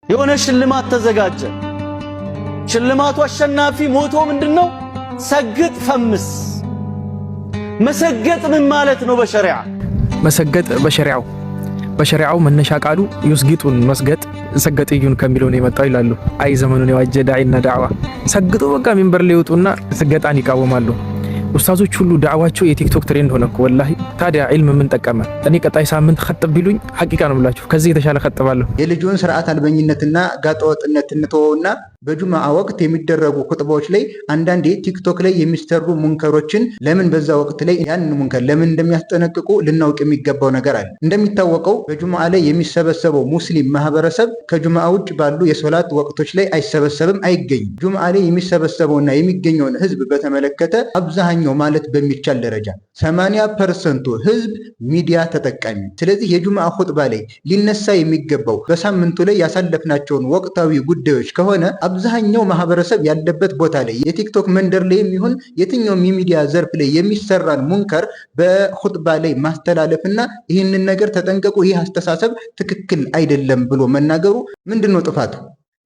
የሆነ ሽልማት ተዘጋጀ። ሽልማቱ አሸናፊ ሞቶ ምንድነው? ሰግጥ ፈምስ። መሰገጥ ምን ማለት ነው በሸሪዓ? መሰገጥ በሸሪዓው መነሻ ቃሉ ይስጊጡን መስገጥ ሰገጥዩን ከሚለው ነው የመጣው ይላሉ። አይ ዘመኑን የዋጀ ዳዒና ዳዕዋ ሰግጡ በቃ ሚንበር ላይ ይወጡና ሰገጣን ይቃወማሉ። ኡስታዞች ሁሉ ዳዕዋቸው የቲክቶክ ትሬንድ ሆነ እኮ ወላሂ። ታዲያ ዒልም ምን ጠቀመ? እኔ ቀጣይ ሳምንት ኸጥብ ቢሉኝ ሐቂቃ ነው ብላችሁ ከዚህ የተሻለ ኸጥባለሁ። የልጁን ስርዓት አልበኝነትና ጋጠወጥነት እንተወውና በጁምዓ ወቅት የሚደረጉ ኹጥባዎች ላይ አንዳንዴ ቲክቶክ ላይ የሚሰሩ ሙንከሮችን ለምን በዛ ወቅት ላይ ያንን ሙንከር ለምን እንደሚያስጠነቅቁ ልናውቅ የሚገባው ነገር አለ። እንደሚታወቀው በጁምዓ ላይ የሚሰበሰበው ሙስሊም ማህበረሰብ ከጁምዓ ውጭ ባሉ የሶላት ወቅቶች ላይ አይሰበሰብም፣ አይገኝም። ጁምዓ ላይ የሚሰበሰበውና የሚገኘውን ህዝብ በተመለከተ አብዛኛው ማለት በሚቻል ደረጃ 80% ህዝብ ሚዲያ ተጠቃሚ። ስለዚህ የጁምዓ ኹጥባ ላይ ሊነሳ የሚገባው በሳምንቱ ላይ ያሳለፍናቸውን ወቅታዊ ጉዳዮች ከሆነ አብዛኛው ማህበረሰብ ያለበት ቦታ ላይ የቲክቶክ መንደር ላይ የሚሆን የትኛውም የሚዲያ ዘርፍ ላይ የሚሰራን ሙንከር በኹጥባ ላይ ማስተላለፍና ይህንን ነገር ተጠንቀቁ፣ ይህ አስተሳሰብ ትክክል አይደለም ብሎ መናገሩ ምንድነው ጥፋቱ?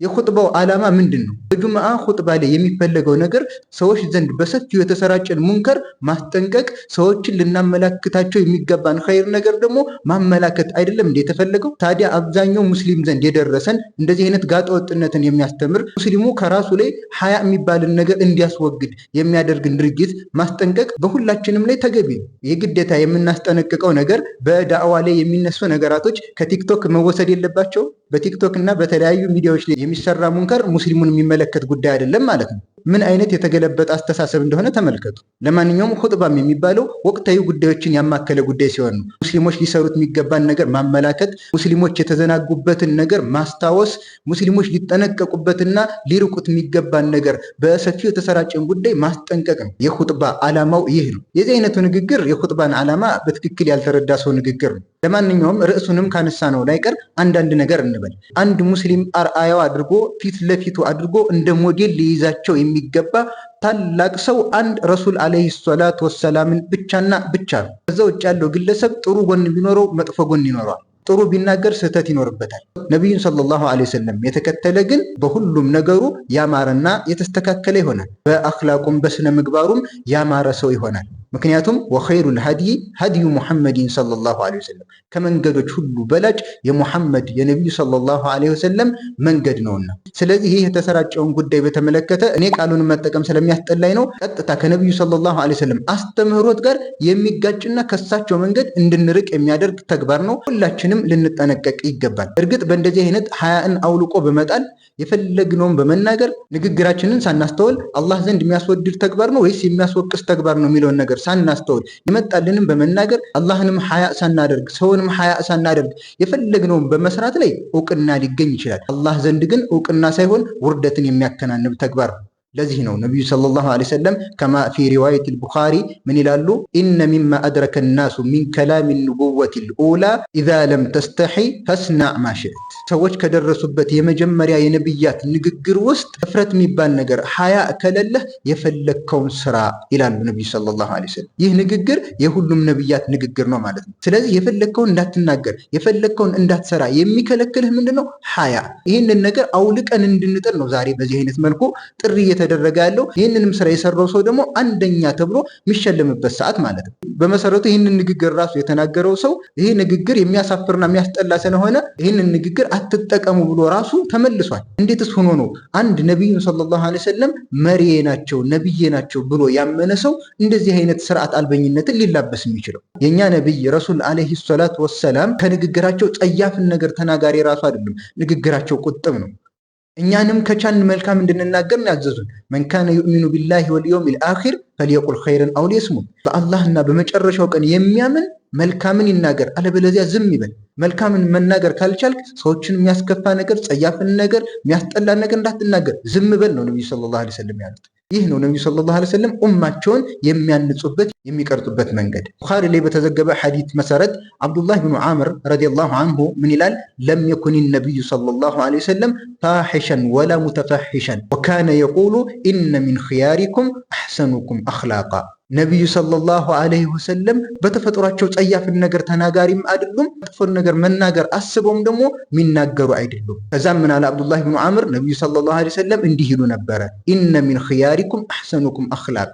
የኹጥባው ዓላማ ምንድነው? በጁምዓ ኹጥባ ላይ የሚፈለገው ነገር ሰዎች ዘንድ በሰፊው የተሰራጨን ሙንከር ማስጠንቀቅ፣ ሰዎችን ልናመላክታቸው የሚገባን ኸይር ነገር ደግሞ ማመላከት አይደለም እንዴ የተፈለገው? ታዲያ አብዛኛው ሙስሊም ዘንድ የደረሰን እንደዚህ አይነት ጋጠወጥነትን የሚያስተምር ሙስሊሙ ከራሱ ላይ ሐያ የሚባልን ነገር እንዲያስወግድ የሚያደርግን ድርጊት ማስጠንቀቅ በሁላችንም ላይ ተገቢ ነው። የግዴታ የምናስጠነቅቀው ነገር በዳዕዋ ላይ የሚነሱ ነገራቶች ከቲክቶክ መወሰድ የለባቸው። በቲክቶክ እና በተለያዩ ሚዲያዎች ላይ የሚሰራ ሙንከር ሙስሊሙን የሚመለከት ጉዳይ አይደለም ማለት ነው። ምን አይነት የተገለበጠ አስተሳሰብ እንደሆነ ተመልከቱ። ለማንኛውም ኹጥባም የሚባለው ወቅታዊ ጉዳዮችን ያማከለ ጉዳይ ሲሆን ነው። ሙስሊሞች ሊሰሩት የሚገባን ነገር ማመላከት፣ ሙስሊሞች የተዘናጉበትን ነገር ማስታወስ፣ ሙስሊሞች ሊጠነቀቁበትና ሊርቁት የሚገባን ነገር በሰፊው የተሰራጨን ጉዳይ ማስጠንቀቅ ነው። የኹጥባ ዓላማው ይህ ነው። የዚህ አይነቱ ንግግር የኹጥባን ዓላማ በትክክል ያልተረዳ ሰው ንግግር ነው። ለማንኛውም ርዕሱንም ካነሳ ነው ላይቀር አንዳንድ ነገር እንበል። አንድ ሙስሊም አርአያው አድርጎ ፊት ለፊቱ አድርጎ እንደ ሞዴል ሊይዛቸው የሚገባ ታላቅ ሰው አንድ ረሱል አለይሂ ሰላቱ ወሰላምን ብቻና ብቻ ነው። ከዛ ውጭ ያለው ግለሰብ ጥሩ ጎን ቢኖረው መጥፎ ጎን ይኖረዋል። ጥሩ ቢናገር ስህተት ይኖርበታል። ነቢዩን ሰለላሁ ዐለይሂ ወሰለም የተከተለ ግን በሁሉም ነገሩ ያማረና የተስተካከለ ይሆናል። በአኽላቁም በስነ ምግባሩም ያማረ ሰው ይሆናል። ምክንያቱም ወኸይሩል ሀዲይ ሀዲዩ ሙሐመድን ሰለላሁ ዐለይሂ ወሰለም ከመንገዶች ሁሉ በላጭ የሙሐመድ የነቢዩ ሰለላሁ ዐለይሂ ወሰለም መንገድ ነውና። ስለዚህ ይህ የተሰራጨውን ጉዳይ በተመለከተ እኔ ቃሉን መጠቀም ስለሚያስጠላኝ ነው። ቀጥታ ከነቢዩ ሰለላሁ ዐለይሂ ወሰለም አስተምህሮት ጋር የሚጋጭና ከሳቸው መንገድ እንድንርቅ የሚያደርግ ተግባር ነው። ሁላችንም ልንጠነቀቅ ይገባል። እርግጥ በእንደዚህ አይነት ሀያእን አውልቆ በመጣል የፈለግነውን በመናገር ንግግራችንን ሳናስተውል አላህ ዘንድ የሚያስወድድ ተግባር ነው ወይስ የሚያስወቅስ ተግባር ነው የሚለውን ነገር ሳናስተውል የመጣልንም በመናገር አላህንም ሐያ ሳናደርግ ሰውንም ሐያ ሳናደርግ የፈለግነውን በመስራት ላይ እውቅና ሊገኝ ይችላል። አላህ ዘንድ ግን እውቅና ሳይሆን ውርደትን የሚያከናንብ ተግባር ነው። ለዚህ ነው ነቢዩ ሰለላሁ ዐለይሂ ወሰለም ከማ ፊ ሪዋየት አልቡኻሪ ምን ይላሉ? ኢነ ሚማ አድረከ ናሱ ሚን ከላሚ ኑቡወት ልኡላ ኢዛ ለም ተስተሒ ፈስናዕ ማ ሽእት። ሰዎች ከደረሱበት የመጀመሪያ የነብያት ንግግር ውስጥ እፍረት የሚባል ነገር ሐያ ከሌለህ የፈለግከውን ስራ ይላሉ ነቢዩ ሰለላሁ ዐለይሂ ወሰለም። ይህ ንግግር የሁሉም ነብያት ንግግር ነው ማለት ነው። ስለዚህ የፈለግከውን እንዳትናገር የፈለግከውን እንዳትሰራ የሚከለክልህ ምንድነው? ሐያ። ይህንን ነገር አውልቀን እንድንጥል ነው ዛሬ በዚህ አይነት መልኩ ጥሪ እየተደረገ ያለው። ይህንንም ስራ የሰራው ሰው ደግሞ አንደኛ ተብሎ የሚሸለምበት ሰዓት ማለት ነው። በመሰረቱ ይህንን ንግግር ራሱ የተናገረው ሰው ይህ ንግግር የሚያሳፍርና የሚያስጠላ ስለሆነ ይህንን ንግግር አትጠቀሙ ብሎ ራሱ ተመልሷል። እንዴትስ ሆኖ ነው አንድ ነቢዩ ሰለላሁ ዐለይሂ ወሰለም መሪዬ ናቸው ነብዬ ናቸው ብሎ ያመነ ሰው እንደዚህ አይነት ስርዓት አልበኝነትን ሊላበስ የሚችለው? የኛ ነብይ ረሱል ዐለይሂ ሰላቱ ወሰላም ከንግግራቸው ጸያፍን ነገር ተናጋሪ ራሱ አይደለም፣ ንግግራቸው ቁጥብ ነው። እኛንም ከቻልን መልካም እንድንናገር ያዘዙን። መን ካነ ዩእሚኑ ቢላሂ ወልየውሚል አኺር ፈልየቁል ኸይረን አው ሊየስሙት። በአላህና በመጨረሻው ቀን የሚያምን መልካምን ይናገር፣ አለበለዚያ ዝም ይበል። መልካምን መናገር ካልቻልክ ሰዎችን የሚያስከፋ ነገር፣ ጸያፍን ነገር፣ የሚያስጠላ ነገር እንዳትናገር ዝም በል ነው ነብዩ ሰለላሁ ዐለይሂ ወሰለም ያሉት። ይህ ነው ነብዩ ሰለላሁ ዐለይሂ ወሰለም ኡማቸውን የሚያንጹበት የሚቀርጹበት መንገድ። ቡኻሪ ላይ በተዘገበ ሐዲስ መሰረት አብዱላህ ብኑ ዓምር ረዲየላሁ ዐንሁ ምን ይላል? ለም የኩን ነብዩ ሰለላሁ ዐለይሂ ወሰለም ፋሒሸን ወላ ሙተፋሒሸን ወካነ የቁሉ ኢነ ሚን ኺያሪኩም አሕሰኑኩም አኽላቃ። ነቢዩ ሰለላሁ ዐለይሂ ወሰለም በተፈጥሯቸው ጸያፍን ነገር ተናጋሪም አይደሉም። መጥፎን ነገር መናገር አስበውም ደግሞ የሚናገሩ አይደሉም። ከዛም ምን አለ አብዱላህ ብኑ ዐምር ነቢዩ ሰለላሁ ዐለይሂ ወሰለም እንዲህ ይሉ ነበረ፣ ኢነ ሚን ኺያሪኩም አሕሰኑኩም አኽላቃ፣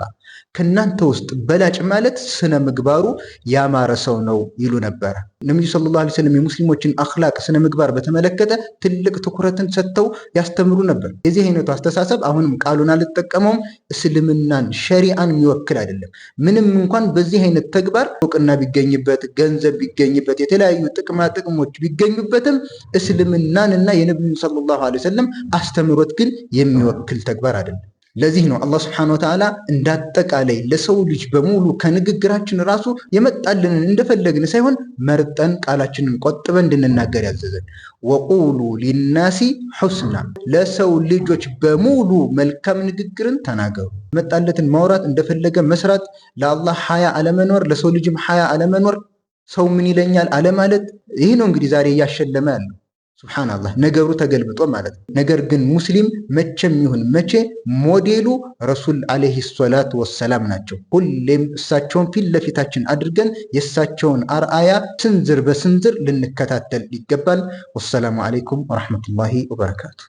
ከእናንተ ውስጥ በላጭ ማለት ስነ ምግባሩ ያማረ ሰው ነው ይሉ ነበረ። ነቢዩ ሰለላሁ ዐለይሂ ወሰለም የሙስሊሞችን አኽላቅ ስነ ምግባር በተመለከተ ትልቅ ትኩረትን ሰጥተው ያስተምሩ ነበር። የዚህ አይነቱ አስተሳሰብ አሁንም ቃሉን አልጠቀመውም፣ እስልምናን ሸሪዓን የሚወክል አይደለም። ምንም እንኳን በዚህ አይነት ተግባር እውቅና ቢገኝበት፣ ገንዘብ ቢገኝበት፣ የተለያዩ ጥቅማ ጥቅሞች ቢገኙበትም እስልምናንና የነቢዩ ሰለላሁ ዐለይሂ ወሰለም አስተምሮት ግን የሚወክል ተግባር አይደለም። ለዚህ ነው አላህ ስብሐነሁ ወተዓላ እንዳጠቃላይ ለሰው ልጅ በሙሉ ከንግግራችን ራሱ የመጣልንን እንደፈለግን ሳይሆን መርጠን ቃላችንን ቆጥበን እንድንናገር ያዘዘን። ወቁሉ ሊናሲ ሑስና፣ ለሰው ልጆች በሙሉ መልካም ንግግርን ተናገሩ። መጣለትን ማውራት፣ እንደፈለገ መስራት፣ ለአላህ ሐያ አለመኖር፣ ለሰው ልጅም ሐያ አለመኖር፣ ሰው ምን ይለኛል አለማለት፣ ይህ ነው እንግዲህ ዛሬ እያሸለመ ያለው። ሱብሃንአላህ ነገሩ ተገልብጦ ማለት ነው። ነገር ግን ሙስሊም መቼም ይሁን መቼ ሞዴሉ ረሱል አለይሂ ሰላቱ ወሰላም ናቸው። ሁሌም እሳቸውን ፊት ለፊታችን አድርገን የእሳቸውን አርአያ ስንዝር በስንዝር ልንከታተል ይገባል። ወሰላሙ አለይኩም ወራህመቱላሂ ወበረካቱ።